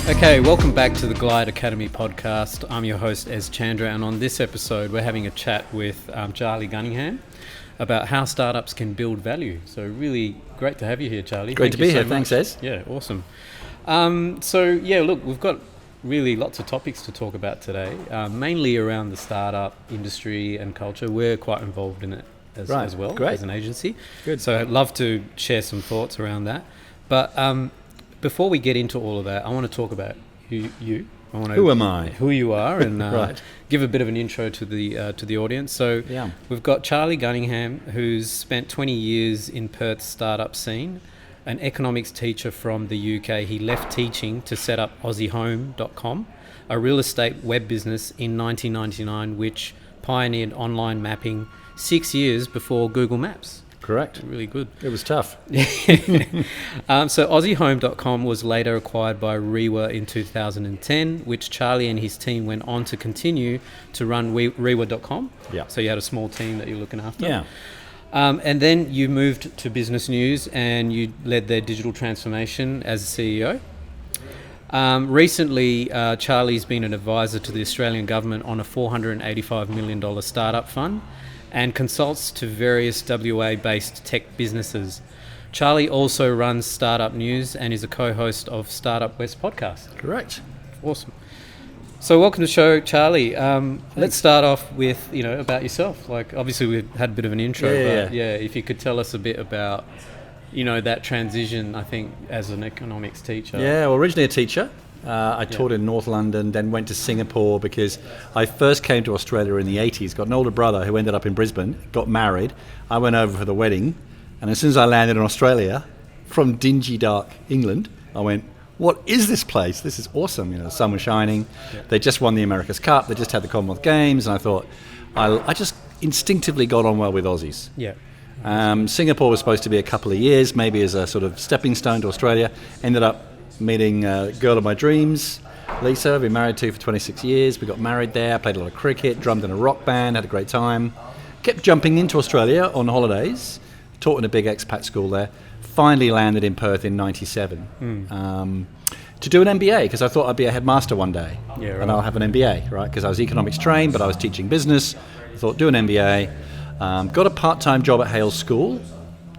Okay, welcome back to the Glide Academy podcast. I'm your host, Ez Chandra, and on this episode, we're having a chat with Charlie Gunningham about how startups can build value. So really great to have you here, Charlie. Great to be here. Thanks, Ez. Yeah, awesome. Look, we've got really lots of topics to talk about today, mainly around the startup industry and culture. We're quite involved in it as well. Great. As an agency. Good. So I'd love to share some thoughts around that. But before we get into all of that, I want to talk about you. Who am I? Who you are, and Right. give a bit of an intro to the audience. So we've got Charlie Gunningham, who's spent 20 years in Perth's startup scene, an economics teacher from the UK. He left teaching to set up AussieHome.com, a real estate web business in 1999, which pioneered online mapping 6 years before Google Maps. Correct. Really good. It was tough. So AussieHome.com was later acquired by Rewa in 2010, which Charlie and his team went on to continue to run Rewa.com. Yeah. So you had a small team that you're looking after. Yeah. And then you moved to Business News and you led their digital transformation as a CEO. Recently, Charlie's been an advisor to the Australian government on a $485 million startup fund and consults to various WA-based tech businesses. Charlie also runs Startup News and is a co-host of Startup West podcast. Correct. Awesome. So welcome to the show, Charlie. Let's start off with, about yourself. Like, obviously we've had a bit of an intro, but if you could tell us a bit about, that transition, I think, as an economics teacher. Yeah, well, originally a teacher. I taught in North London, then went to Singapore because I first came to Australia in the 80s, got an older brother who ended up in Brisbane, got married. I went over for the wedding, and as soon as I landed in Australia, from dingy, dark England, I went, what is this place? This is awesome. The sun was shining. Yeah. They just won the America's Cup. They just had the Commonwealth Games, and I thought, I just instinctivally got on well with Aussies. Yeah. Singapore was supposed to be a couple of years, maybe as a sort of stepping stone to Australia. Ended up meeting a girl of my dreams, Lisa. I've been married to for 26 years. We got married there, played a lot of cricket, drummed in a rock band, had a great time. Kept jumping into Australia on holidays, taught in a big expat school there. Finally landed in Perth in 97 to do an MBA because I thought I'd be a headmaster one day. Yeah, right. And I'll have an MBA, right? Because I was economics trained, but I was teaching business. I thought, do an MBA. Got a part-time job at Hales School,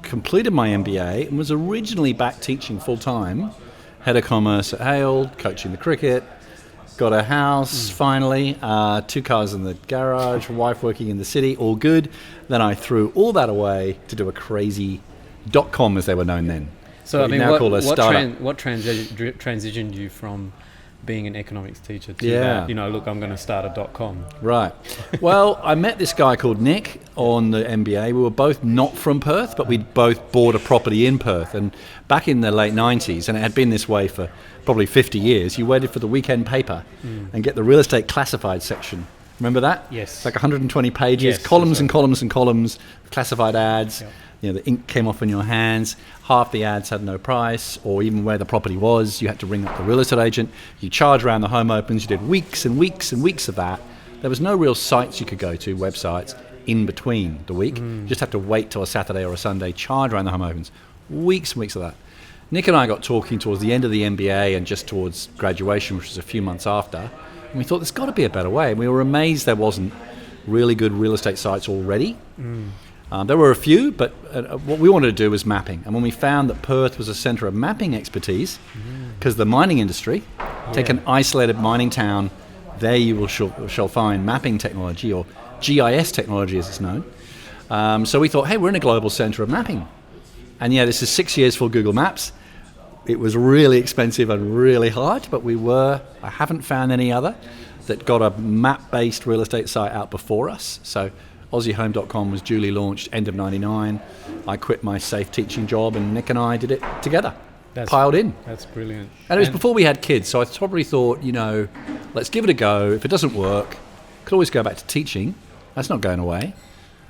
completed my MBA, and was originally back teaching full-time. Head of commerce at Hale, coaching the cricket, got a house finally, 2 cars in the garage, wife working in the city, all good. Then I threw all that away to do a crazy .com as they were known then. So what transitioned you from being an economics teacher to that, look, I'm going to start a .com. Right. Well, I met this guy called Nick on the MBA. We were both not from Perth, but we'd both bought a property in Perth. And back in the late 90s, and it had been this way for probably 50 years, you waited for the weekend paper and get the real estate classified section. Remember that? Yes. It's like 120 pages, columns and columns and columns, classified ads. Yep. The ink came off in your hands. Half the ads had no price, or even where the property was. You had to ring up the real estate agent. You charge around the home opens. You did weeks and weeks and weeks of that. There was no real sites you could go to, websites, in between the week. You just have to wait till a Saturday or a Sunday, charge around the home opens. Weeks and weeks of that. Nick and I got talking towards the end of the MBA and just towards graduation, which was a few months after. And we thought, there's got to be a better way. And we were amazed there wasn't really good real estate sites already. There were a few, but what we wanted to do was mapping. And when we found that Perth was a centre of mapping expertise, because the mining industry, take an isolated mining town, there you shall find mapping technology, or GIS technology as it's known. So we thought, hey, we're in a global centre of mapping. And this is 6 years for Google Maps. It was really expensive and really hard, but I haven't found any other that got a map-based real estate site out before us. So AussieHome.com was duly launched end of 99. I quit my safe teaching job and Nick and I did it together. Piled in. That's brilliant. And it was before we had kids, so I probably thought, let's give it a go. If it doesn't work, could always go back to teaching. That's not going away.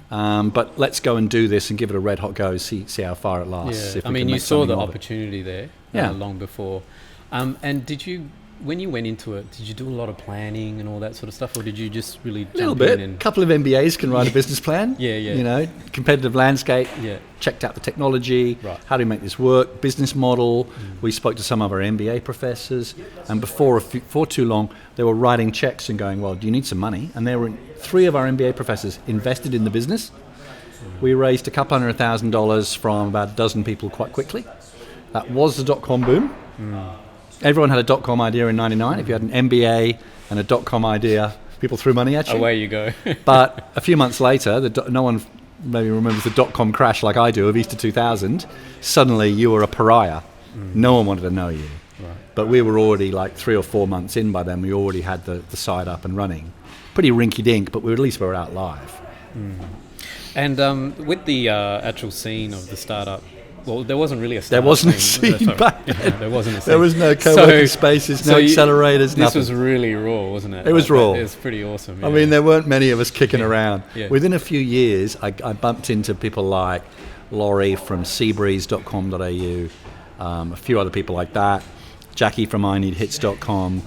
But let's go and do this and give it a red hot go, see how far it lasts. Yeah. You saw the opportunity there long before. And did you when you went into it, did you do a lot of planning and all that sort of stuff, or did you just really a little bit? A couple of MBAs can write a business plan. Yeah. Competitive landscape. Yeah. Checked out the technology. Right. How do we make this work? Business model. We spoke to some of our MBA professors, and before too long, they were writing checks and going, "Well, do you need some money?" And there were 3 of our MBA professors invested in the business. We raised $200,000 from about a dozen people quite quickly. That was the dot-com boom. Everyone had a dot-com idea in '99. If you had an MBA and a dot-com idea, people threw money at you. Away you go. But a few months later, no one maybe remembers the dot-com crash like I do of Easter 2000. Suddenly, you were a pariah. No one wanted to know you. Right. But we were already like 3 or 4 months in by then. We already had the site up and running. Pretty rinky-dink, but at least we were out live. And with the actual scene of the startup, well, there wasn't really a startup. There wasn't a scene back then. Yeah, there wasn't a scene. There was no co-working spaces, no accelerators, this nothing. was really raw, wasn't it? It was raw. It was pretty awesome. Yeah. I mean, there weren't many of us kicking around. Yeah. Within a few years, I bumped into people like Laurie from seabreeze.com.au, a few other people like that, Jackie from ineedhits.com,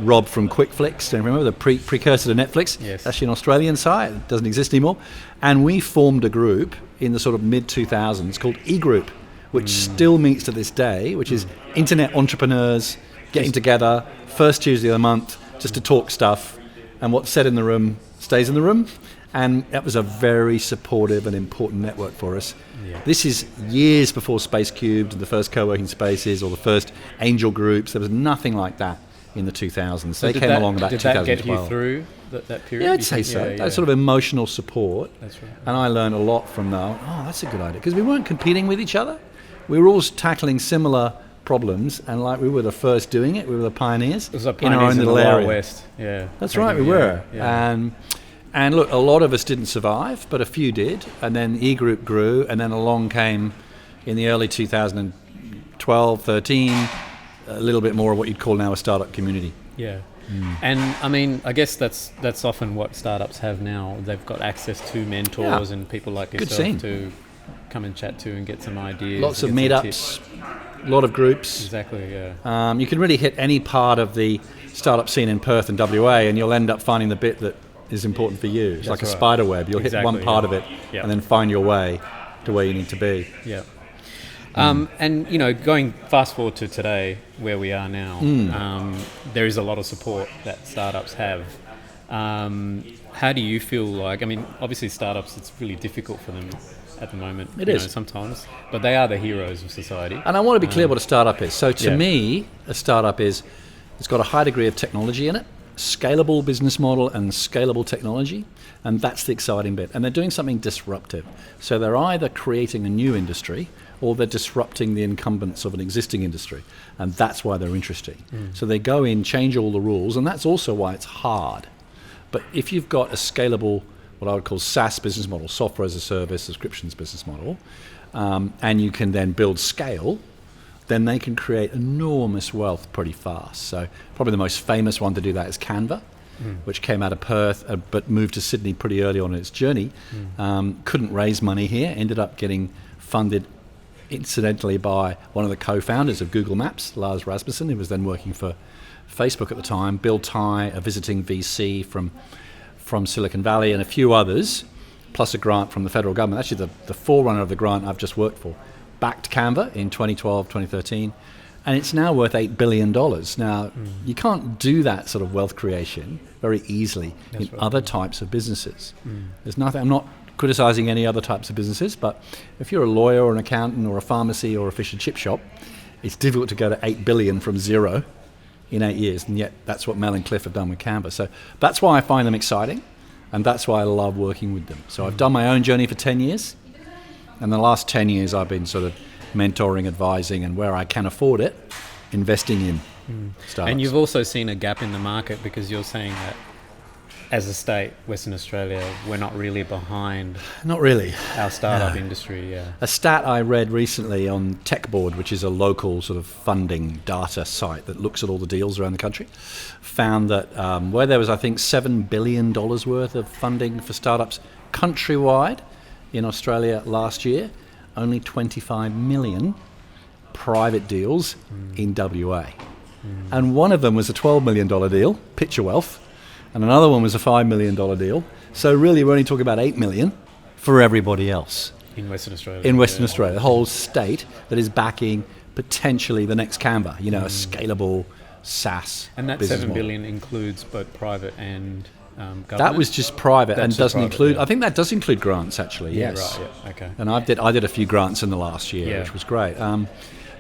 Rob from QuickFlix, don't you remember the precursor to Netflix? Yes. Actually an Australian site, it doesn't exist anymore. And we formed a group in the sort of mid-2000s called E-Group, which still meets to this day, which is internet entrepreneurs getting together first Tuesday of the month just to talk stuff, and what's said in the room stays in the room. And that was a very supportive and important network for us. Yeah. This is years before Space Cubed and the first co-working spaces or the first angel groups. There was nothing like that in the 2000s. So they came along about 2012. Did that get you through that period? Yeah, I'd say so. Yeah. That sort of emotional support. That's right. And I learned a lot from that. Oh, that's a good idea. Because we weren't competing with each other. We were all tackling similar problems, and like we were the first doing it. We were the pioneers, it was like in our own little area. West. Yeah, that's right. We were. Yeah. And look, a lot of us didn't survive, but a few did. And then E-Group grew, and then along came, in the early 2012, 13, a little bit more of what you'd call now a startup community. Yeah. And I mean, I guess that's often what startups have now. They've got access to mentors and people like yourself to come and chat to and get some ideas. Lots of meetups, a lot of groups. Exactly, yeah. You can really hit any part of the startup scene in Perth and WA, and you'll end up finding the bit that is important for you. It's like a spider web. You'll hit one part of it and then find your way to where you need to be. Yeah. And, going fast forward to today, where we are now, there is a lot of support that startups have. How do you feel like, I mean, obviously startups, it's really difficult for them at the moment. It is. Sometimes, but they are the heroes of society. And I want to be clear what a startup is. So to me, a startup it's got a high degree of technology in it, scalable business model and scalable technology, and that's the exciting bit. And they're doing something disruptive. So they're either creating a new industry or they're disrupting the incumbents of an existing industry, and that's why they're interesting. So they go in, change all the rules, and that's also why it's hard. But if you've got a scalable, what I would call SaaS business model, software as a service, subscriptions business model, and you can then build scale, then they can create enormous wealth pretty fast. So probably the most famous one to do that is Canva, which came out of Perth but moved to Sydney pretty early on in its journey. Couldn't raise money here, ended up getting funded incidentally by one of the co-founders of Google Maps, Lars Rasmussen, who was then working for Facebook at the time, Bill Ty, a visiting VC from Silicon Valley, and a few others, plus a grant from the federal government. Actually, the forerunner of the grant I've just worked for backed Canva in 2012, 2013, and it's now worth $8 billion. Now, you can't do that sort of wealth creation very easily in other types of businesses. There's nothing, I'm not criticizing any other types of businesses, but if you're a lawyer or an accountant or a pharmacy or a fish and chip shop, it's difficult to go to 8 billion from zero in 8 years, and yet that's what Mel and Cliff have done with Canva. So that's why I find them exciting, and that's why I love working with them. So I've done my own journey for 10 years, and the last 10 years I've been sort of mentoring, advising, and where I can afford it, investing in startups. And you've also seen a gap in the market, because you're saying that as a state, Western Australia, we're not really behind. Not really. Our startup industry, yeah. A stat I read recently on TechBoard, which is a local sort of funding data site that looks at all the deals around the country, found that where there was, I think, $7 billion worth of funding for startups countrywide in Australia last year, only 25 million private deals in WA. And one of them was a $12 million deal, Picture Wealth, and another one was a $5 million deal. So really, we're only talking about $8 million for everybody else. In Western Australia. In Western Australia, the whole state that is backing potentially the next Canva, a scalable SaaS. And that $7 billion includes both private and government? That was just private. That's and doesn't private, include, I think that does include grants actually, yeah, yes. Right, yeah, okay. And I did a few grants in the last year, which was great.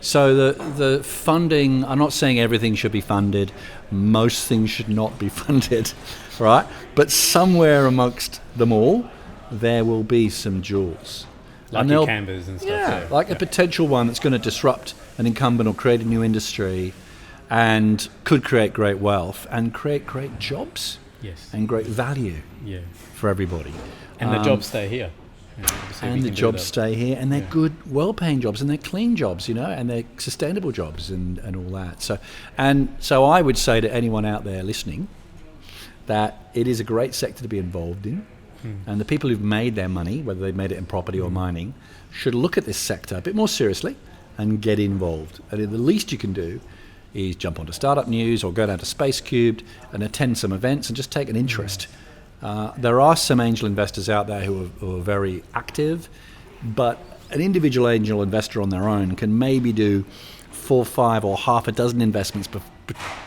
So the funding, I'm not saying everything should be funded. Most things should not be funded, right? But somewhere amongst them all, there will be some jewels. Like your Canvas and stuff. Yeah, like a potential one that's going to disrupt an incumbent or create a new industry and could create great wealth and create great jobs. Yes. And great value for everybody. And the jobs stay here. And the jobs stay here, and they're good, well-paying jobs, and they're clean jobs, and they're sustainable jobs, and all that. So I would say to anyone out there listening that it is a great sector to be involved in, and the people who've made their money, whether they've made it in property or mining, should look at this sector a bit more seriously and get involved. And the least you can do is jump onto Startup News or go down to Space Cubed and attend some events and just take an interest. There are some angel investors out there who are very active, but an individual angel investor on their own can maybe do 4, 5 or half a dozen investments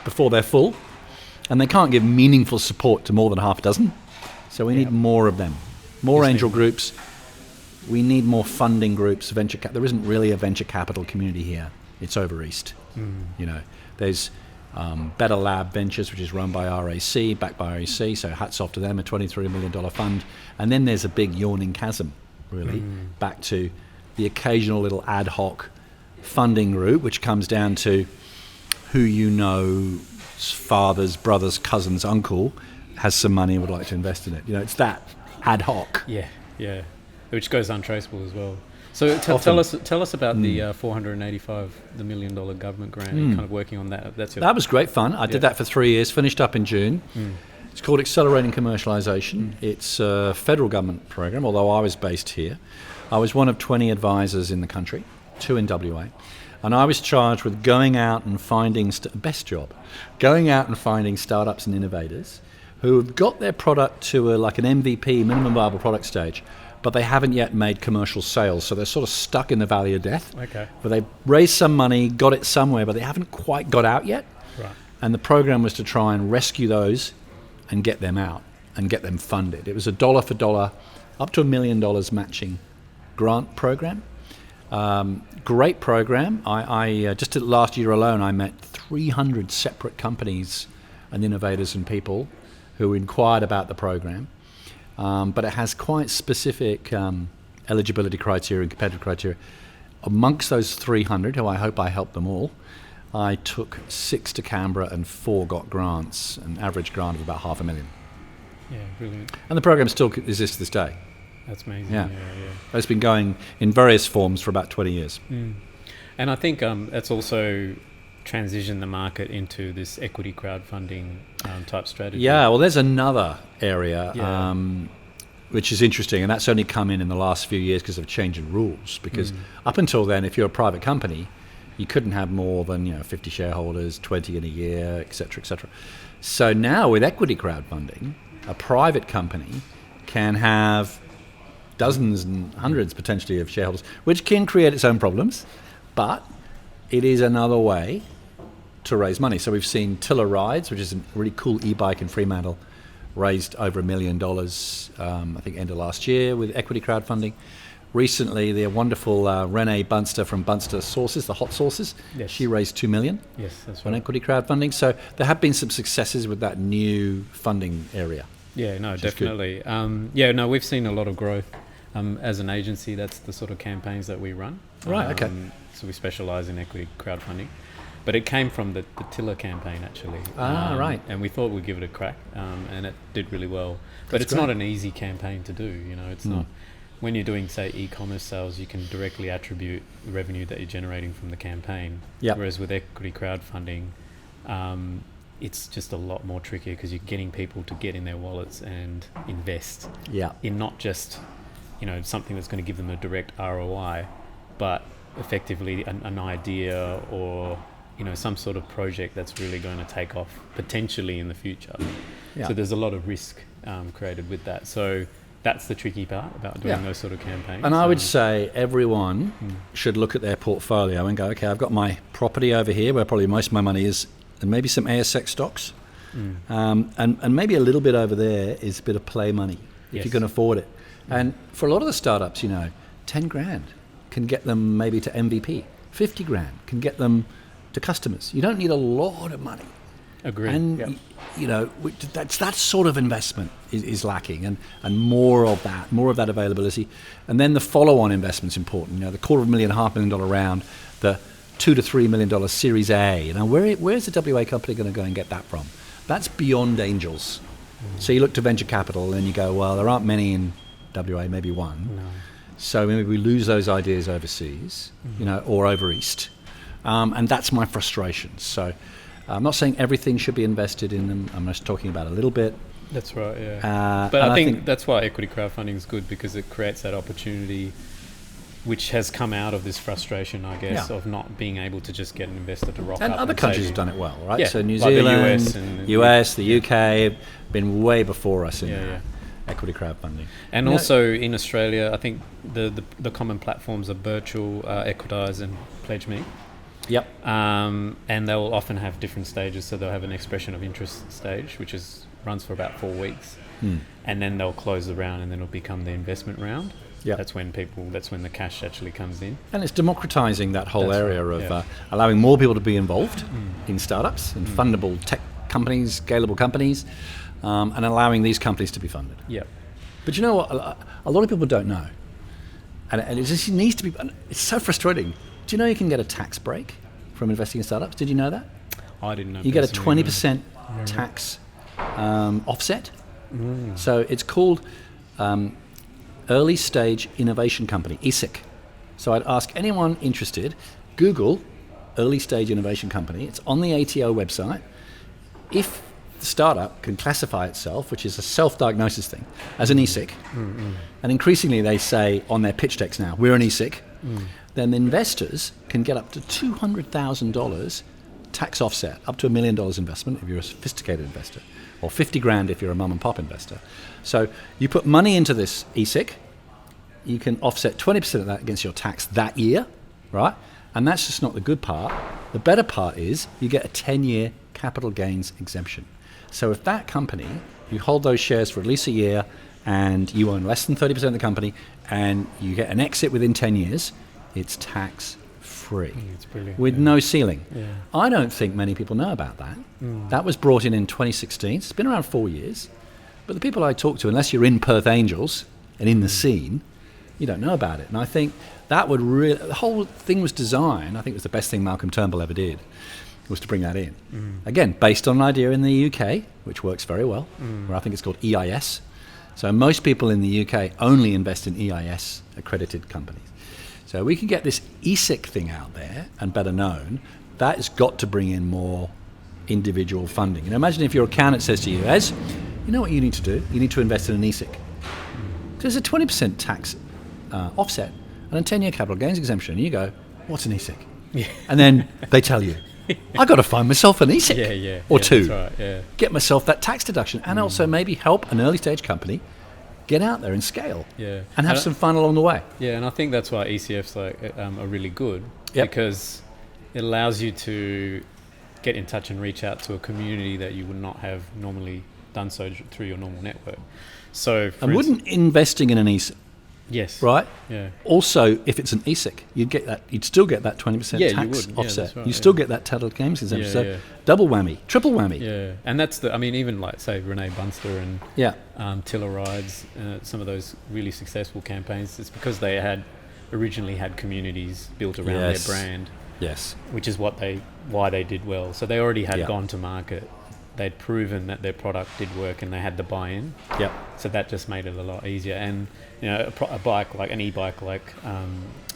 before they're full, and they can't give meaningful support to more than half a dozen. So we need more of them, more angel groups. We need more funding groups. There isn't really a venture capital community here. It's over east. There's Better Lab Ventures, which is run by RAC, backed by RAC, so hats off to them, a $23 million fund. And then there's a big yawning chasm, really, back to the occasional little ad hoc funding route, which comes down to who father's, brother's, cousin's uncle has some money and would like to invest in it. It's that ad hoc. Yeah, which goes untraceable as well. So tell us about the $485 million government grant. You're kind of working on that. That was great fun. I did that for 3 years. Finished up in June. It's called Accelerating Commercialisation. It's a federal government program. Although I was based here, I was one of 20 advisors in the country, 2 in WA, and I was charged with going out and finding going out and finding startups and innovators who have got their product to an MVP, minimum viable product stage, but they haven't yet made commercial sales, so they're sort of stuck in the valley of death. Okay. But they raised some money, got it somewhere, but they haven't quite got out yet. Right. And the program was to try and rescue those and get them out and get them funded. It was a dollar for dollar, up to $1 million matching grant program. Great program. I just last year alone, I met 300 separate companies and innovators and people who inquired about the program. But it has quite specific eligibility criteria and competitive criteria. Amongst those 300, who I hope I helped them all, I took 6 to Canberra and 4 got grants, an average grant of about $500,000. Yeah, brilliant. And the program still exists to this day. That's amazing. Yeah. It's been going in various forms for about 20 years. And I think that's also transitioned the market into this equity crowdfunding type strategy. Yeah, well, there's another area which is interesting, and that's only come in the last few years because of changing rules. Because up until then, if you're a private company, you couldn't have more than 50 shareholders, 20 in a year, etc., etc. So now with equity crowdfunding, a private company can have dozens and hundreds potentially of shareholders, which can create its own problems, but it is another way to raise money. So we've seen Tiller Rides, which is a really cool e-bike in Fremantle, raised over $1 million, I think end of last year with equity crowdfunding. Recently, the wonderful Renee Bunster from Bunster Sauces, the hot sauces, she raised $2 million on equity crowdfunding. So there have been some successes with that new funding area. Yeah, no, definitely. We've seen a lot of growth. As an agency, that's the sort of campaigns that we run. Right, okay. So we specialise in equity crowdfunding. But it came from the Tiller campaign, actually. Right. And we thought we'd give it a crack, and it did really well. But it's not an easy campaign to do, It's not... When you're doing, say, e-commerce sales, you can directly attribute the revenue that you're generating from the campaign. Yep. Whereas with equity crowdfunding, it's just a lot more trickier because you're getting people to get in their wallets and invest in not just, something that's going to give them a direct ROI, but effectively an idea or some sort of project that's really going to take off potentially in the future. Yeah. So there's a lot of risk created with that. So that's the tricky part about doing those sort of campaigns. And I would say everyone should look at their portfolio and go, okay, I've got my property over here where probably most of my money is, and maybe some ASX stocks, and maybe a little bit over there is a bit of play money if you can afford it. And for a lot of the startups, 10 grand can get them maybe to MVP. 50 grand can get them to customers. You don't need a lot of money. Agreed. And that sort of investment is lacking, and more of that availability. And then the follow-on investment's important. The $250,000, $500,000 round, the $2 to $3 million Series A. Where's the WA company going to go and get that from? That's beyond angels. So you look to venture capital and you go, well, there aren't many in WA, maybe one. No. So maybe we lose those ideas overseas, or over east. And that's my frustration. So I'm not saying everything should be invested in them. I'm just talking about a little bit. That's right, yeah. But I think that's why equity crowdfunding is good, because it creates that opportunity which has come out of this frustration, I guess, of not being able to just get an investor to rock up. And other countries have done it well, right? Yeah, so New like Zealand, the US, the UK have been way before us in equity crowdfunding. And also in Australia, I think the common platforms are Virtual, Equitize and Pledge Me. Yep. And they'll often have different stages. So they'll have an expression of interest stage, which runs for about 4 weeks. And then they'll close the round, and then it'll become the investment round. Yeah, that's when the cash actually comes in. And it's democratizing that whole area of allowing more people to be involved in startups and fundable tech companies, scalable companies, and allowing these companies to be funded. Yeah. But you know what? A lot of people don't know. And it just needs to be, it's so frustrating. Do you know you can get a tax break from investing in startups? Did you know that? I didn't know. You get a 20% tax offset. So it's called Early Stage Innovation Company, ESIC. So I'd ask anyone interested, Google Early Stage Innovation Company. It's on the ATO website. If the startup can classify itself, which is a self-diagnosis thing, as an ESIC, and increasingly they say on their pitch decks now, we're an ESIC, then the investors can get up to $200,000 tax offset, up to $1 million investment if you're a sophisticated investor, or 50 grand if you're a mum and pop investor. So you put money into this ESIC, you can offset 20% of that against your tax that year, right? And that's just not the good part. The better part is you get a 10-year capital gains exemption. So if that company, you hold those shares for at least a year and you own less than 30% of the company and you get an exit within 10 years, it's tax-free with no ceiling. Yeah. I don't think many people know about that. That was brought in 2016. It's been around 4 years. But the people I talk to, unless you're in Perth Angels and in the scene, you don't know about it. And I think that would really, the whole thing was designed, I think it was the best thing Malcolm Turnbull ever did, was to bring that in. Again, based on an idea in the UK, which works very well, where I think it's called EIS. So most people in the UK only invest in EIS accredited companies. So we can get this ESIC thing out there and better known. That has got to bring in more individual funding. Imagine if your accountant says to you, Ez, you know what you need to do? You need to invest in an ESIC. There's a 20% tax offset and a 10-year capital gains exemption. And you go, what's an ESIC? Yeah. And then they tell you, I got to find myself an ESIC or two. That's right, get myself that tax deduction and also maybe help an early stage company get out there and scale and have some fun along the way. Yeah, and I think that's why ECFs are really good because it allows you to get in touch and reach out to a community that you would not have normally done so through your normal network. So, and wouldn't investing in an ESIC, right? Yeah. Also, if it's an ESIC, you'd still get that 20% tax offset. Right, you still get that capital gains exemption. So double whammy, triple whammy. Yeah, and that's even like say Renee Bunster and Tiller Rides, some of those really successful campaigns. It's because they originally had communities built around their brand. Yes. Which is why they did well. So they already had gone to market. They'd proven that their product did work and they had the buy-in. Yep. So that just made it a lot easier. And a bike like an e-bike like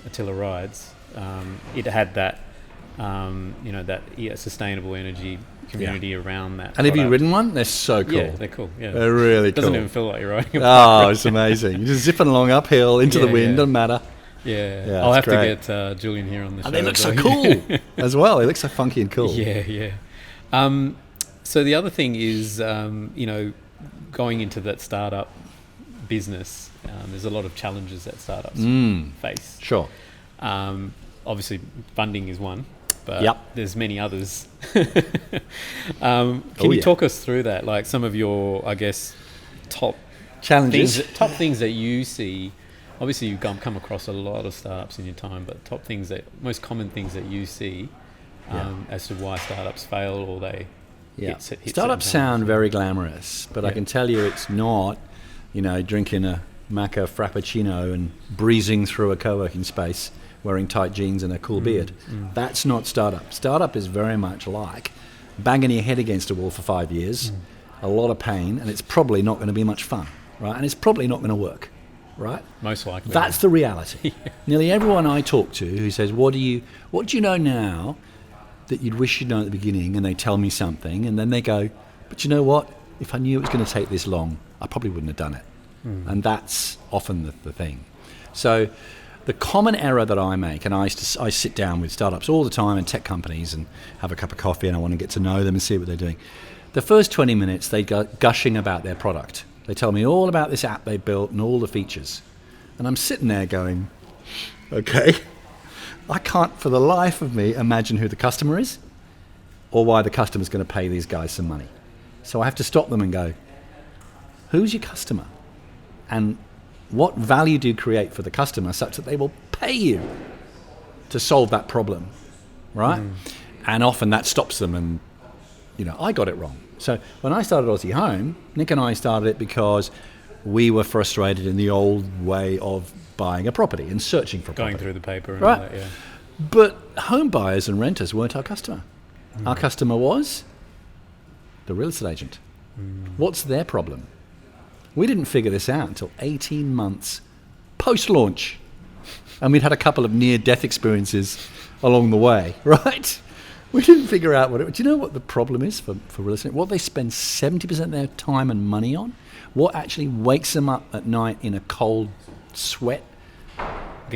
Attila Rides, it had that sustainable energy community around that. And have you ridden one? They're so cool. Yeah, they're cool. Yeah, they're really cool. It doesn't even feel like you're riding a bike. Oh, it's amazing. You're just zipping along uphill into the wind. Doesn't matter. Yeah, I'll have to get Julian here on the show. And they look so cool as well. They look so funky and cool. Yeah. So the other thing is, going into that startup business, there's a lot of challenges that startups face. Sure. Obviously, funding is one, but there's many others. Can you talk us through that? Like some of your, I guess, top challenges, top things that you see. Obviously, you've come across a lot of startups in your time, but most common things that you see as to why startups fail or they hit startups sound very glamorous, but I can tell you it's not, drinking a Maca Frappuccino and breezing through a co-working space wearing tight jeans and a cool beard. That's not startup. Startup is very much like banging your head against a wall for 5 years, a lot of pain, and it's probably not going to be much fun, right? And it's probably not going to work, right? Most likely. That's the reality. Nearly everyone I talk to who says, what do you know now that you'd wish you'd known at the beginning, and they tell me something, and then they go, but you know what? If I knew it was going to take this long, I probably wouldn't have done it. And that's often the thing. So the common error that I make, and I sit down with startups all the time and tech companies and have a cup of coffee, and I want to get to know them and see what they're doing. The first 20 minutes, they go gushing about their product. They tell me all about this app they built and all the features. And I'm sitting there going, okay, I can't for the life of me imagine who the customer is or why the customer's going to pay these guys some money. So I have to stop them and go, who's your customer? And what value do you create for the customer such that they will pay you to solve that problem, right? And often that stops them, and I got it wrong. So when I started Aussie Home, Nick and I started it because we were frustrated in the old way of buying a property and searching for going property. through the paper and right? all that, yeah. But home buyers and renters weren't our customer. Our customer was the real estate agent. What's their problem? We didn't figure this out until 18 months post-launch. And we'd had a couple of near-death experiences along the way, right? We didn't figure out do you know what the problem is for real estate? What they spend 70% of their time and money on? What actually wakes them up at night in a cold sweat,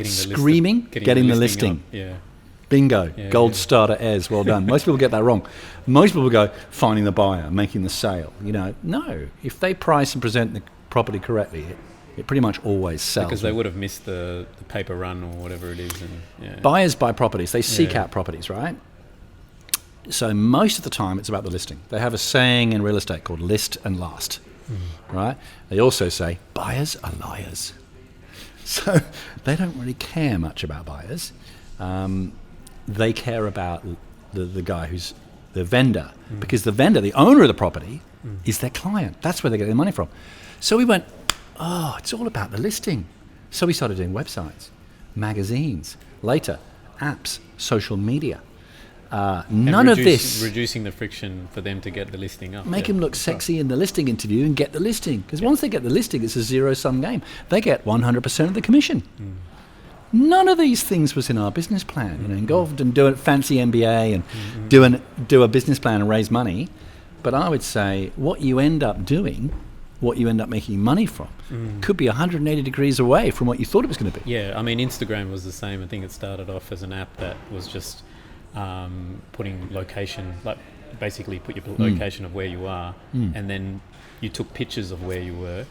screaming? Getting the listing. Yeah. Bingo. Gold star to Ez. Well done. Most people get that wrong. Most people go finding the buyer, making the sale. No. If they price and present the property correctly, it pretty much always sells. Because they would have missed the paper run or whatever it is. And buyers buy properties. They seek out properties, right? So most of the time it's about the listing. They have a saying in real estate called list and last, right? They also say buyers are liars. So they don't really care much about buyers. They care about the guy who's the vendor, because the vendor, the owner of the property, is their client. That's where they get their money from. So we went, it's all about the listing. So we started doing websites, magazines, later apps, social media. Reducing the friction for them to get the listing up. Make them look sexy in the listing interview and get the listing. Because once they get the listing, it's a zero-sum game. They get 100% of the commission. None of these things was in our business plan. Go off and do a fancy MBA and do a business plan and raise money. But I would say what you end up doing, what you end up making money from, could be 180 degrees away from what you thought it was going to be. Yeah, I mean, Instagram was the same. I think it started off as an app that was just putting location, like basically put your location of where you are, and then you took pictures of where you were,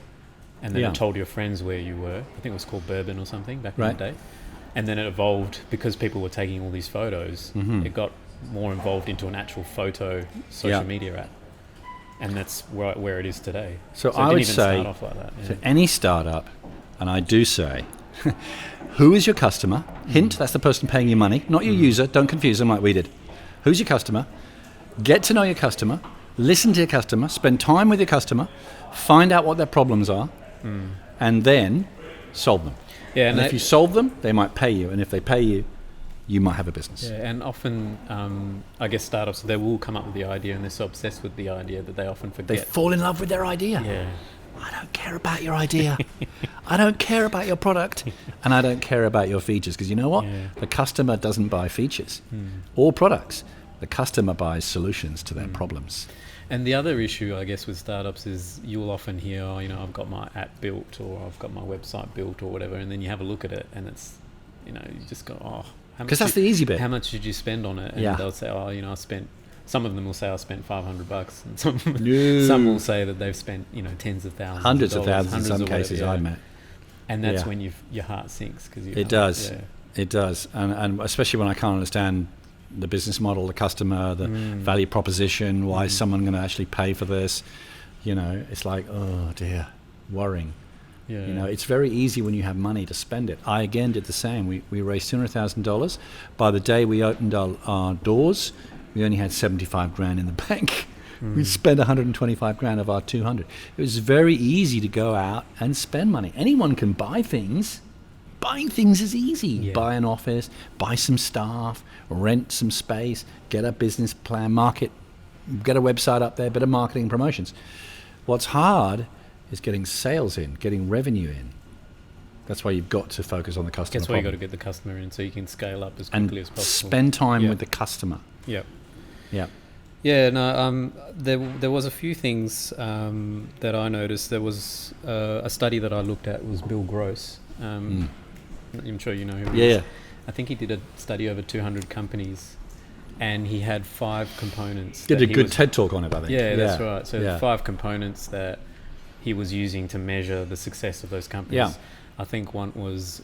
and then it told your friends where you were. I think it was called Bourbon or something back in the day. And then it evolved because people were taking all these photos. It got more involved into an actual photo social media app. And that's where it is today. So it I didn't would even say, start off like that. so any startup, and I do say, who is your customer? Hint, that's the person paying you money, not your user. Don't confuse them like we did. Who's your customer? Get to know your customer, listen to your customer, spend time with your customer, find out what their problems are, and then solve them. Yeah, and if you solve them, they might pay you. And if they pay you, you might have a business. Yeah, and often, I guess startups, they will come up with the idea and they're so obsessed with the idea that they often forget. They fall in love with their idea. Yeah. I don't care about your idea. I don't care about your product. And I don't care about your features. Because you know what? Yeah. The customer doesn't buy features or products. The customer buys solutions to their problems. And the other issue, I guess, with startups is you'll often hear, I've got my app built or I've got my website built or whatever, and then you have a look at it and it's you know, you just go, oh, because that's the easy bit. How much did you spend on it? And they'll say, oh, you know, I spent. Some of them will say I spent $500, and some will say that they've spent, you know, tens of thousands, hundreds of thousands in some cases. I've met, and that's when your heart sinks because it does, and especially when I can't understand the business model, the customer, the value proposition, why is someone going to actually pay for this? You know, it's like, oh dear, worrying. Yeah. You know, it's very easy when you have money to spend it. I again did the same. We raised $200,000. By the day we opened our doors, we only had 75 grand in the bank. We spent 125 grand of our 200. It was very easy to go out and spend money. Anyone can buy things. Buying things is easy. Yeah. Buy an office, buy some staff, rent some space, get a business plan, market, get a website up there, bit of marketing and promotions. What's hard is getting sales in, getting revenue in. That's why you've got to focus on the customer. That's why you've got to get the customer in so you can scale up as quickly as possible. Spend time with the customer. Yep. Yeah. Yeah, no, there was a few things that I noticed. There was a study that I looked at was Bill Gross. I'm sure you know who he is. I think he did a study over 200 companies, and he had 5 components. Did a good TED talk on it, I think. Yeah, that's right. So 5 components that he was using to measure the success of those companies. Yeah. I think one was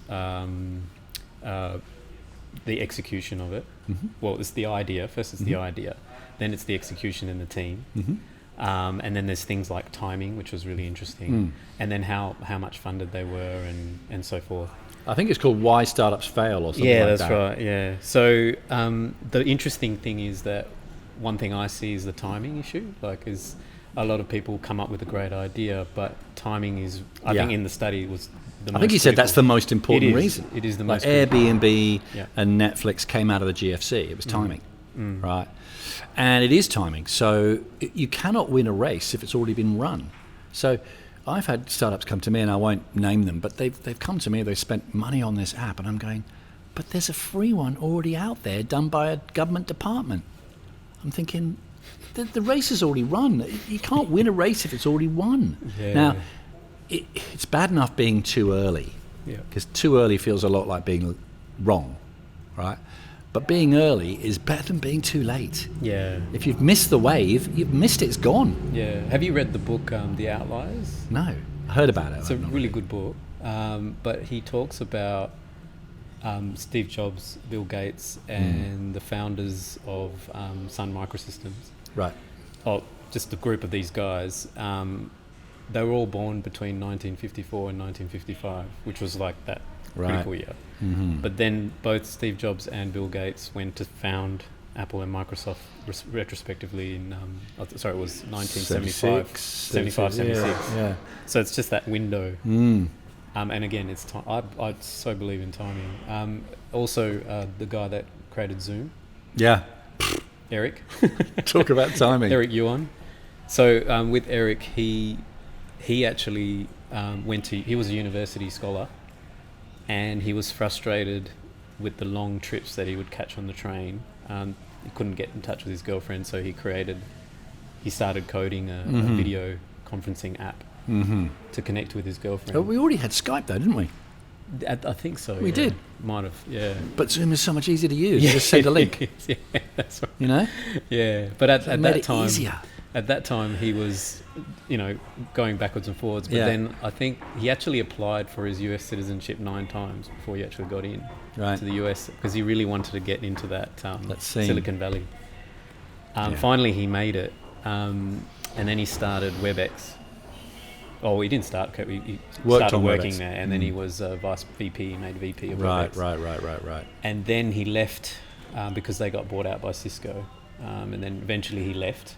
the execution of it. Well, it's the idea. First it's the idea. Then it's the execution in the team. And then there's things like timing, which was really interesting. And then how much funded they were and so forth. I think it's called Why Startups Fail or something like that. Yeah, that's right, yeah. So the interesting thing is that one thing I see is the timing issue. Like, is a lot of people come up with a great idea, but timing is, I think in the study was the most I think he said that's the most important reason. It is the most Airbnb and Netflix came out of the GFC. It was timing, right? And it is timing. So you cannot win a race if it's already been run. So I've had startups come to me, and I won't name them, but they've come to me, they've spent money on this app, and I'm going, but there's a free one already out there done by a government department. I'm thinking, the race is already run. You can't win a race if it's already won. Yeah. Now, it's bad enough being too early, because too early feels a lot like being wrong, right? But being early is better than being too late. Yeah. If you've missed the wave, you've missed it, it's gone. Yeah. Have you read the book, The Outliers? No. I heard about it. It's a really good book. But he talks about Steve Jobs, Bill Gates, and the founders of Sun Microsystems. Right. Oh, just a group of these guys. They were all born between 1954 and 1955, which was like that critical year. But then both Steve Jobs and Bill Gates went to found Apple and Microsoft retrospectively in, it was 1975, 76. Yeah. So it's just that window. And again, it's time. I so believe in timing. Also, the guy that created Zoom. Yeah. Eric. Talk about timing. Eric Yuan. So with Eric, he actually he was a university scholar, and he was frustrated with the long trips that he would catch on the train. He couldn't get in touch with his girlfriend, so he started coding a video conferencing app to connect with his girlfriend. But we already had Skype though, didn't we? I think so. We did. Might have, yeah. But Zoom is so much easier to use. Just send a link. Yeah, that's right. You know? Yeah. But at that time, easier. At that time, he was, going backwards and forwards. But then I think he actually applied for his US citizenship 9 times before he actually got in to the US, because he really wanted to get into that Silicon Valley. Finally, he made it, and then he started WebEx. Oh, he didn't start. He started working there, and then he was vice VP. He made VP of WebEx. Right. And then he left because they got bought out by Cisco, and then eventually he left.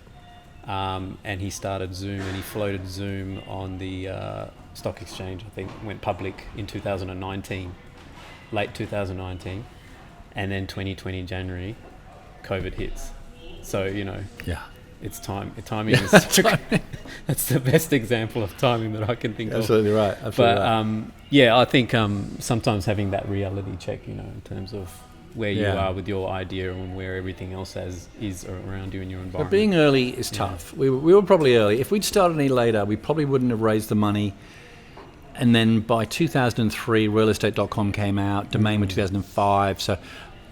And he started Zoom, and he floated Zoom on the stock exchange. I think went public in 2019, late 2019, and then 2020 January, COVID hits. So it's time. Timing is that's the best example of timing that I can think of. Absolutely right. I think sometimes having that reality check, in terms of where you are with your idea and where everything else is around you in your environment. But being early is tough. We were probably early. If we'd started any later, we probably wouldn't have raised the money. And then by 2003, realestate.com came out, Domain in 2005, so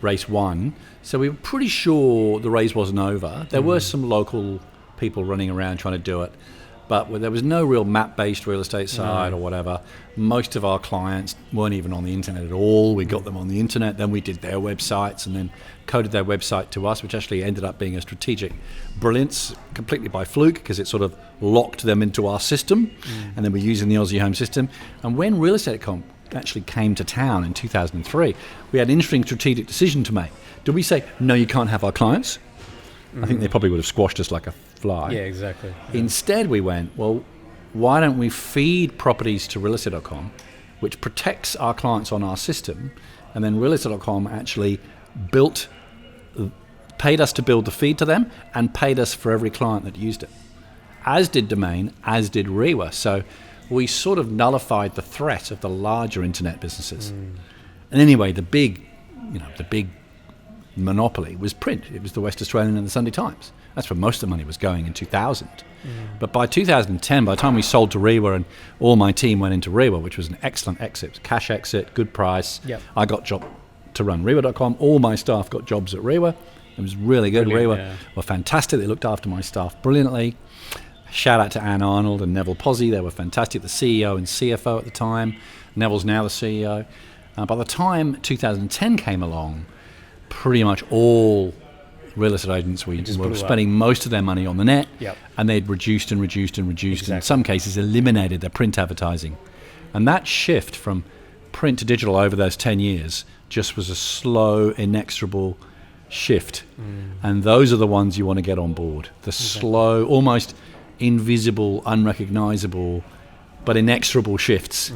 race 1. So we were pretty sure the race wasn't over. There were some local people running around trying to do it, but there was no real map-based real estate site or whatever. Most of our clients weren't even on the internet at all. We got them on the internet, then we did their websites and then coded their website to us, which actually ended up being a strategic brilliance completely by fluke because it sort of locked them into our system, and then we're using the Aussie Home system. And when realestate.com actually came to town in 2003, we had an interesting strategic decision to make. Did we say, no, you can't have our clients? I think they probably would have squashed us like a fly. Yeah, exactly. Yeah. Instead, we went, well, why don't we feed properties to realestate.com, which protects our clients on our system, and then realestate.com actually paid us to build the feed to them and paid us for every client that used it, as did Domain, as did Rewa. So we sort of nullified the threat of the larger internet businesses. And anyway, the big monopoly was print. It was the West Australian and the Sunday Times. That's where most of the money was going in 2000. But by 2010, by the time we sold to Rewa and all my team went into Rewa, which was an excellent exit, cash exit, good price. Yep. I got job to run Rewa.com. All my staff got jobs at Rewa. It was really good. Rewa were fantastic. They looked after my staff brilliantly. Shout out to Anne Arnold and Neville Pozzi. They were fantastic, the CEO and CFO at the time. Neville's now the CEO. By the time 2010 came along, pretty much all real estate agents were spending most of their money on the net, and they'd reduced and in some cases eliminated their print advertising. And that shift from print to digital over those 10 years just was a slow, inexorable shift. And those are the ones you want to get on board. The slow, almost invisible, unrecognizable, but inexorable shifts.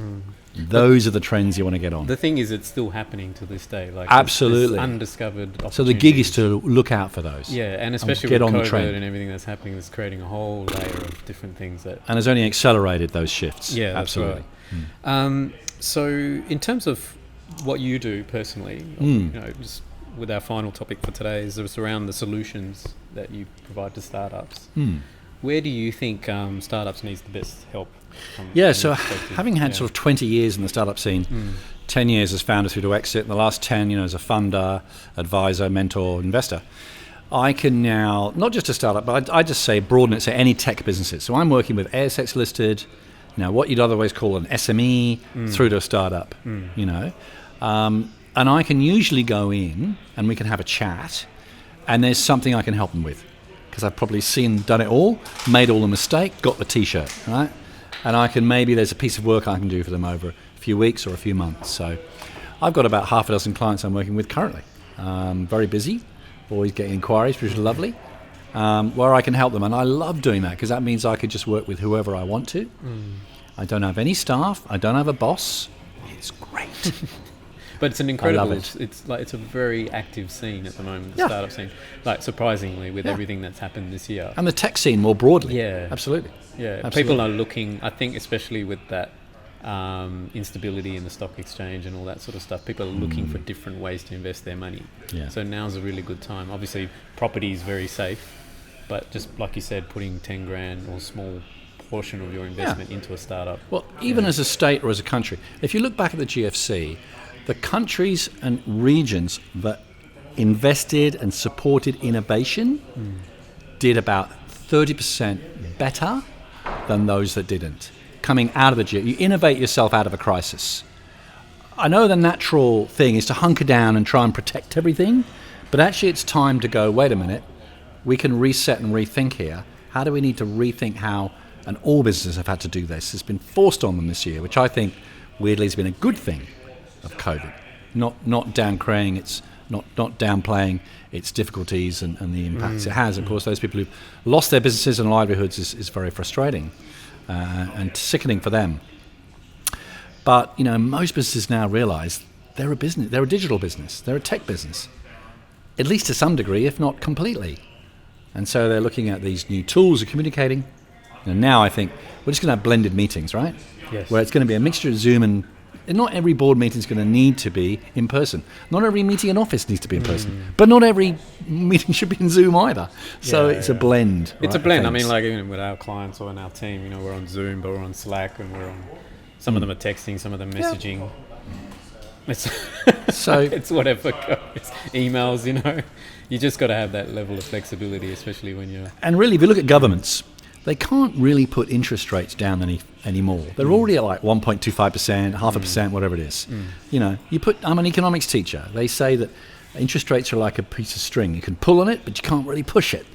Those are the trends you want to get on. The thing is, it's still happening to this day. Like absolutely, this undiscovered opportunities. So the gig is to look out for those. Yeah, and especially with COVID and everything that's happening, that's creating a whole layer of different things that. And has only accelerated those shifts. Yeah, absolutely. That's right. So, in terms of what you do personally, just with our final topic for today is around the solutions that you provide to startups. Where do you think startups needs the best help? So having had sort of 20 years in the startup scene, 10 years as founder through to exit, and the last 10, as a funder, advisor, mentor, investor, I can now, not just a startup, but I just say broaden it to any tech businesses. So I'm working with ASX listed, what you'd otherwise call an SME through to a startup, and I can usually go in and we can have a chat, and there's something I can help them with. Because I've probably done it all, made all the mistake, got the T-shirt, right? And there's a piece of work I can do for them over a few weeks or a few months. So I've got about half a dozen clients I'm working with currently. Very busy, always getting inquiries, which is lovely, where I can help them. And I love doing that because that means I could just work with whoever I want to. I don't have any staff. I don't have a boss. It's great. But it's an incredible. It's a very active scene at the moment. The startup scene, surprisingly, with everything that's happened this year, and the tech scene more broadly. Yeah, absolutely. Yeah, absolutely. People are looking. I think, especially with that instability in the stock exchange and all that sort of stuff, people are looking for different ways to invest their money. Yeah. So now's a really good time. Obviously, property is very safe, but just like you said, putting 10 grand or small portion of your investment into a startup. Well, even as a state or as a country, if you look back at the GFC. The countries and regions that invested and supported innovation did about 30% better than those that didn't. Coming out of the GFC, you innovate yourself out of a crisis. I know the natural thing is to hunker down and try and protect everything, but actually it's time to go, wait a minute, we can reset and rethink here. How do we need to rethink how, and all businesses have had to do this. It's been forced on them this year, which I think weirdly has been a good thing. Of COVID, not downplaying its difficulties and the impacts it has. Of course, those people who've lost their businesses and livelihoods is very frustrating and sickening for them. But most businesses now realise they're a business, they're a digital business, they're a tech business, at least to some degree, if not completely. And so they're looking at these new tools of communicating. Now I think we're just going to have blended meetings, right? Yes. Where it's going to be a mixture of Zoom and not every board meeting is going to need to be in person. Not every meeting in office needs to be in person. But not every meeting should be in Zoom either. So it's a blend. It's a blend. I mean, even with our clients or in our team, we're on Zoom, but we're on Slack and we're on Some of them are texting, some of them messaging. It's So it's whatever goes. Emails, You just got to have that level of flexibility, especially when you're... And really, if you look at governments, they can't really put interest rates down anymore. They're already at like 1.25%, 0.5%, whatever it is. I'm an economics teacher. They say that interest rates are like a piece of string. You can pull on it, but you can't really push it.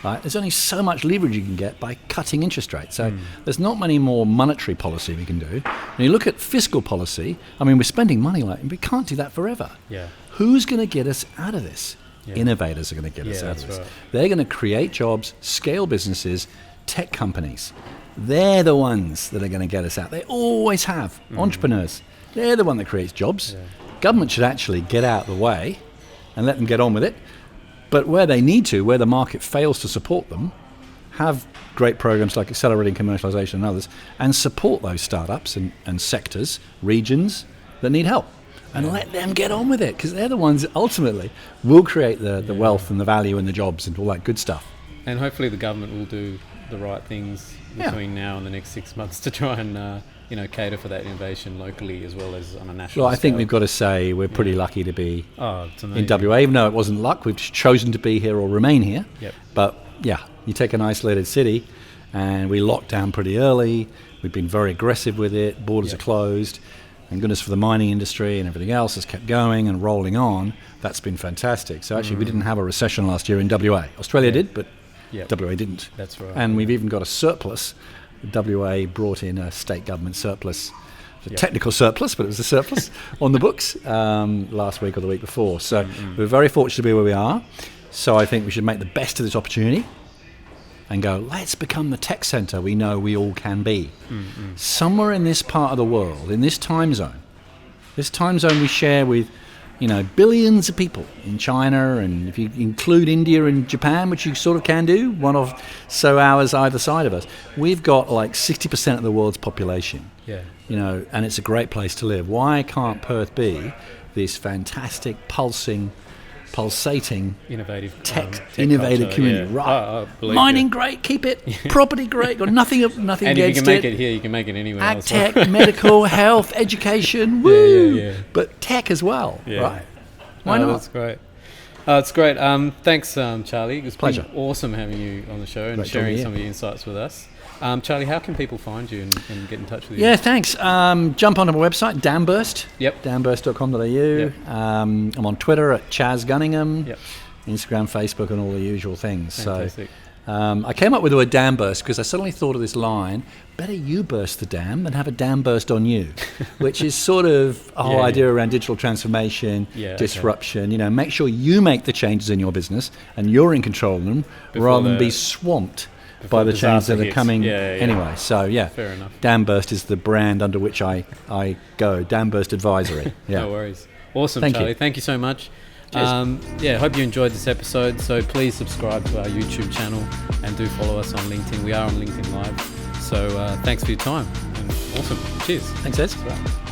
Right? There's only so much leverage you can get by cutting interest rates. So there's not many more monetary policy we can do. When you look at fiscal policy, we're spending money we can't do that forever. Yeah. Who's going to get us out of this? Yeah. Innovators are going to get us out of this. Right. They're going to create jobs, scale businesses, tech companies. They're the ones that are going to get us out. They always have. Entrepreneurs. They're the one that creates jobs. Yeah. Government should actually get out of the way and let them get on with it. But where they need to, where the market fails to support them, have great programs like accelerating commercialization and others, and support those startups and sectors, regions that need help. And let them get on with it, because they're the ones that ultimately will create the wealth and the value and the jobs and all that good stuff. And hopefully the government will do the right things between now and the next 6 months to try and cater for that innovation locally as well as on a national Well, I scale. think we've got to say we're pretty lucky to be it's in amazing. WA, even though it wasn't luck. We've chosen to be here or remain here. Yep. But you take an isolated city, and we locked down pretty early. We've been very aggressive with it. Borders are closed. Thank goodness for the mining industry, and everything else has kept going and rolling on. That's been fantastic. So actually, we didn't have a recession last year in WA. Australia did, but WA didn't. That's right. And we've even got a surplus. WA brought in a state government surplus, a technical surplus, but it was a surplus on the books last week or the week before. So we're very fortunate to be where we are. So I think we should make the best of this opportunity and go, let's become the tech centre we know we all can be. Somewhere in this part of the world, in this time zone we share with billions of people in China, and if you include India and Japan, which you sort of can do, one of so hours either side of us, we've got like 60% of the world's population. Yeah. And it's a great place to live. Why can't Perth be this fantastic, pulsating, Innovative tech culture, community? yeah. Right. Believe Mining it. Great, keep it. Property great, got nothing And against if you can make it. it here, you can make it anywhere Ag else. tech, medical, health, education, woo! Yeah. But tech as well, Yeah. right? Why not? That's great. It's great. Thanks, Charlie. It was Pleasure. awesome having you on the show and Great sharing talking to some of your insights with us. Charlie, how can people find you and get in touch with you? Yeah, thanks. Jump onto my website, Damburst. Yep. Damburst.com.au. Yep. I'm on Twitter at Chaz Gunningham. Yep. Instagram, Facebook, and all the usual things. Fantastic. So I came up with the word dam burst because I suddenly thought of this line: better you burst the dam than have a dam burst on you, which is sort of a whole idea around digital transformation, disruption. Make sure you make the changes in your business and you're in control of them rather than be swamped by the changes that are coming anyway. So fair enough. Dam Burst is the brand under which I go. Dam Burst Advisory. Yeah. No worries. Awesome, Thank Charlie. you. Thank you so much. Cheers. Hope you enjoyed this episode. So please subscribe to our YouTube channel and do follow us on LinkedIn. We are on LinkedIn Live. So thanks for your time. And awesome. Cheers. Thanks, Ed.